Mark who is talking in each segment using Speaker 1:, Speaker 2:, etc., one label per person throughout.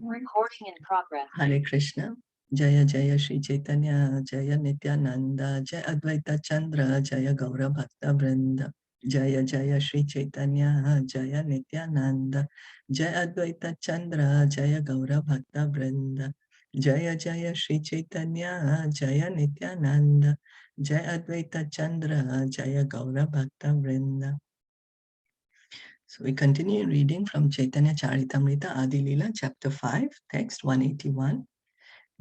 Speaker 1: Recording in progress.
Speaker 2: Hare Krishna. Jaya Jaya Shri Chaitanya, Jaya Nityananda, Jaya Advaita Chandra, Jaya Gaura Bhakta Vrinda. Jaya Jaya Shri Chaitanya, Jaya Nityananda, Jaya Advaita Chandra, Jaya Gaura Bhakta Vrinda. Jaya Jaya Shri Chaitanya, Jaya Nityananda, Jaya Advaita Chandra, Jaya Gaura Bhakta Vrinda. So we continue reading from Caitanya Caritamrita, Adi-Lila, chapter 5, text 181.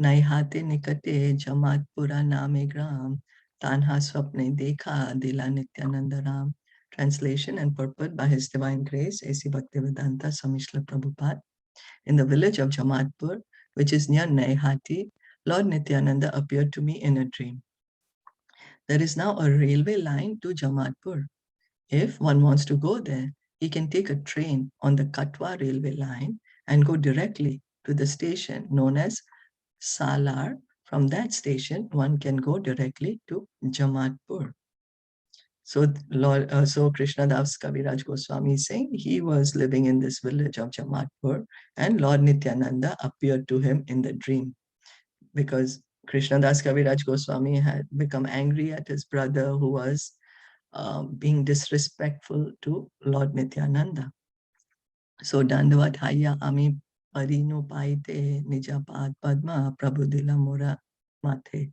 Speaker 2: Naihate nikate Jamatpura name gram, tanha swapne dekha dila Nityananda Ram. Translation and purport by His Divine Grace, A.C. Bhaktivedanta Swami Srila Prabhupada. In the village of Jamatpur, which is near Naihati, Lord Nityananda appeared to me in a dream. There is now a railway line to Jamatpur. If one wants to go there, he can take a train on the Katwa railway line and go directly to the station known as Salar. From that station, one can go directly to Jamatpur. So Krishna Das Kaviraj Goswami is saying he was living in this village of Jamatpur, and Lord Nityananda appeared to him in the dream, because Krishna Das Kaviraj Goswami had become angry at his brother who was being disrespectful to Lord Nityananda. So Dandavat Haya Ami Parino Paite Nijapad Padma Prabhudila Mura Mate.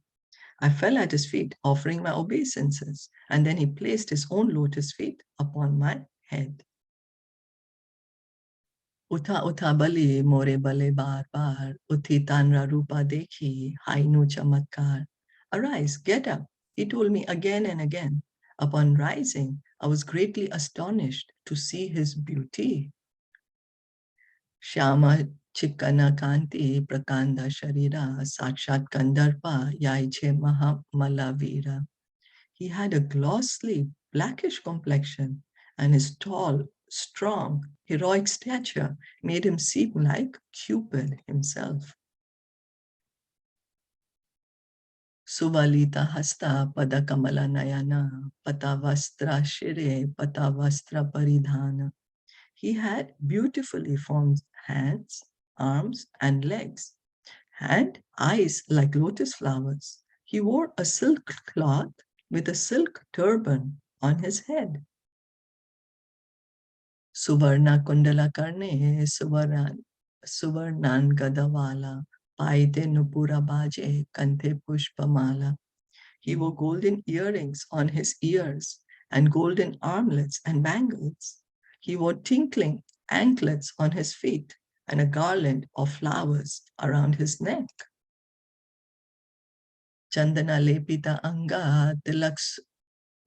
Speaker 2: I fell at his feet, offering my obeisances, and then he placed his own lotus feet upon my head. Utha utha bali more bale bar bar, uthi tanra rupa dekhi, hainu chamatkar. Arise, get up, he told me again and again. Upon rising, I was greatly astonished to see his beauty. Shyama Chikana Kanti Prakanda Sharira Sakshat Kandarpa Yaiche Mahamalavira. He had a glossy, blackish complexion, and his tall, strong, heroic stature made him seem like Cupid himself. Suvalita hasta padakamala nayana patavastra shire patavastra paridhana. He had beautifully formed hands, arms, and legs, and eyes like lotus flowers. He wore a silk cloth with a silk turban on his head. Suvarna Kundala Karne, Suvarnan Gadavala, Paite Nupura Baje, Kante Pushpamala. He wore golden earrings on his ears and golden armlets and bangles. He wore tinkling anklets on his feet and a garland of flowers around his neck. Chandana Lepita Anga Tilaks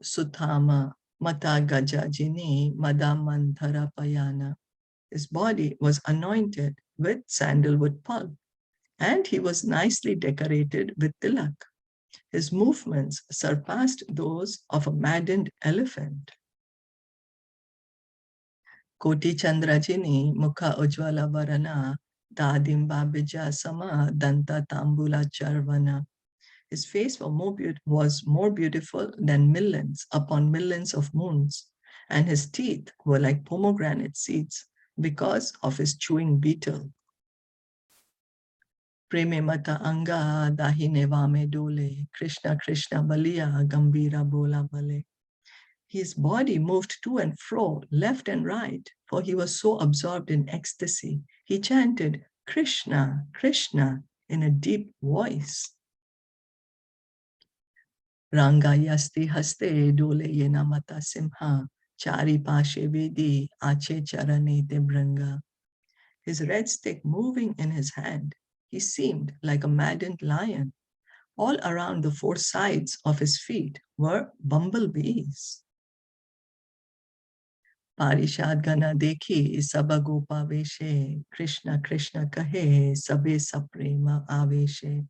Speaker 2: Suthama Mata Gajajini Madamantara Payana. His body was anointed with sandalwood pulp, and he was nicely decorated with tilak. His movements surpassed those of a maddened elephant. Koti Chandrajini Mukha Ujjwala Varana Dadimba Bija Sama Danta Tambula Charvana. His face was more beautiful than millions upon millions of moons, and his teeth were like pomegranate seeds because of his chewing beetle. Preme mata anga dahine vame dole, Krishna Krishna balia gambira bola bale. His body moved to and fro, left and right, for he was so absorbed in ecstasy. He chanted, Krishna, Krishna, in a deep voice. Ranga yasti haste dole yena mata simha, chari pashe vedi, ache charane te branga. His red stick moving in his hand, he seemed like a maddened lion. All around the four sides of his feet were bumblebees. Parishad gana dekhi sabagopa veshe, Krishna Krishna kahe, sabe saprema aveshe.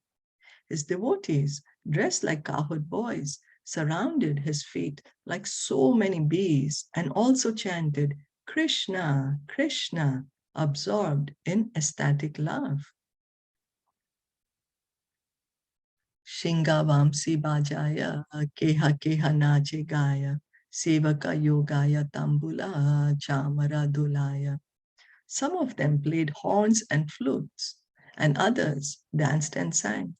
Speaker 2: His devotees, dressed like cowherd boys, surrounded his feet like so many bees and also chanted, Krishna, Krishna, absorbed in ecstatic love. Shinga Vamsi Bajaya, Keha Keha Nache Gaya, Sevaka Yogaya Tambula, Chamara Dulaya. Some of them played horns and flutes, and others danced and sang.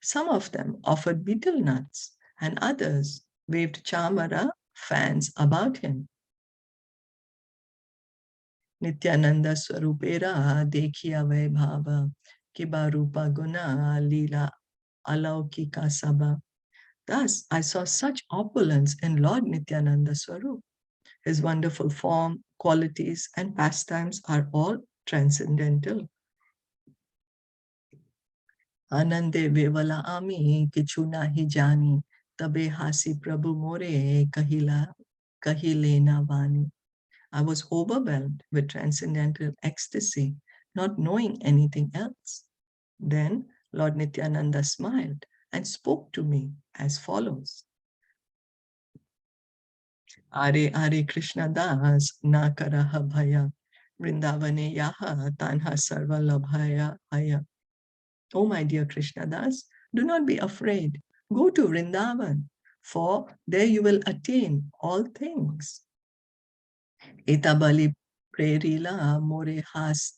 Speaker 2: Some of them offered betel nuts, and others waved chamara fans about him. Nityananda Swarupera Dekhiya Vaibhava Kibarupa Guna Lila Alaukika Sabha. Thus, I saw such opulence in Lord Nityananda Swarup. His wonderful form, qualities, and pastimes are all transcendental. Anande Vevala Ami Kichuna Hijani Tabe Hasi Prabhu More Kahilena Vani. I was overwhelmed with transcendental ecstasy, not knowing anything else. Then Lord Nityananda smiled and spoke to me as follows. Are Are Krishna Das Na Karaha Bhaya Vrindavane Yaha Tanha Sarva Labhaya Haya. Oh my dear Krishna Das, do not be afraid. Go to Vrindavan, for there you will attain all things. Etabali Prerila More Has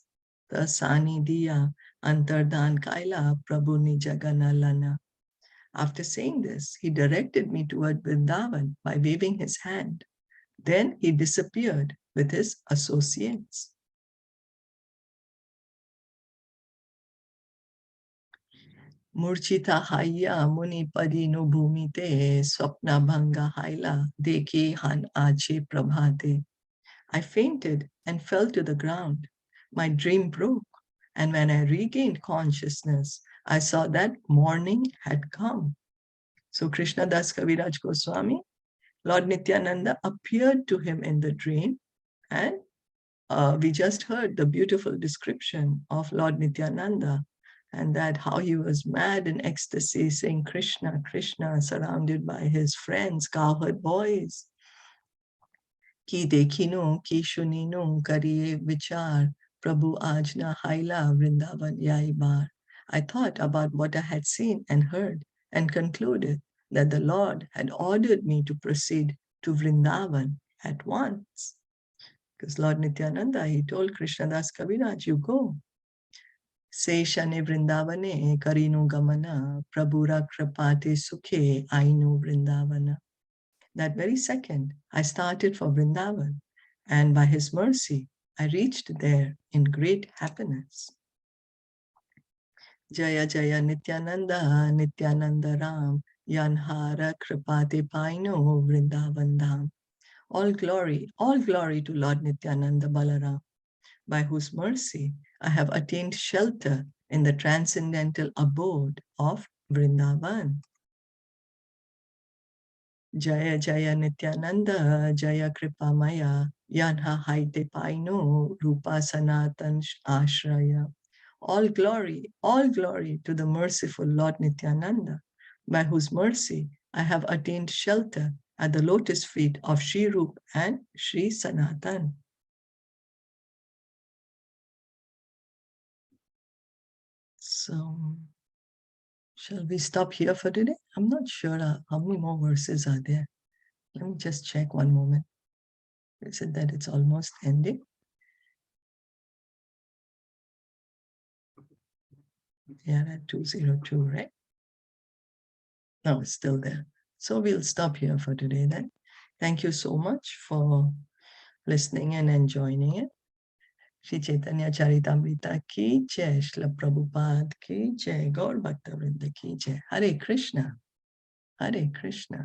Speaker 2: Sani Diya Antardan Kaila Prabhu Nijaganalana. After saying this, he directed me toward Vrindavan by waving his hand. Then he disappeared with his associates. Murchita Haya Muni Padino Bhumite Swapna Bhanga Haila Deki Han Ache Prabhate. I fainted and fell to the ground. My dream broke, and when I regained consciousness, I saw that morning had come. So Krishna Das Kaviraj Goswami, Lord Nityananda appeared to him in the dream, and we just heard the beautiful description of Lord Nityananda, and that how he was mad in ecstasy, saying Krishna, Krishna, surrounded by his friends, cowherd boys. Ki dekhino, ki shunino, kariye vichar, Prabhu ajna haila Vrindavan yai bar. I thought about what I had seen and heard, and concluded that the Lord had ordered me to proceed to Vrindavan at once. Because Lord Nityananda, he told Krishnadas Kaviraj, you go. Se shane Vrindavane karinu gamana prabhura krapate sukhe ainu Vrindavana. That very second, I started for Vrindavan, and by his mercy, I reached there in great happiness. Jaya Jaya Nityananda, Nityananda Ram, Yanhara Kripate Paino Vrindavan Dham. All glory to Lord Nityananda Balaram, by whose mercy I have attained shelter in the transcendental abode of Vrindavan. Jaya Jaya Nityananda, Jaya Kripamaya, Yanha Haite Paino, Rupa Sanatan Ashraya. All glory to the merciful Lord Nityananda, by whose mercy I have attained shelter at the lotus feet of Sri Rup and Sri Sanatan. So, shall we stop here for today? I'm not sure how many more verses are there. Let me just check one moment. Is it that it's almost ending? We are at 202, right? No, it's still there. So we'll stop here for today then. Thank you so much for listening and enjoying it. Shri Caitanya Caritamrita ki jai, Shila Prabhupada ki jai, Gaur Bhakta Vrinda ki jai. Hare Krishna. Hare Krishna.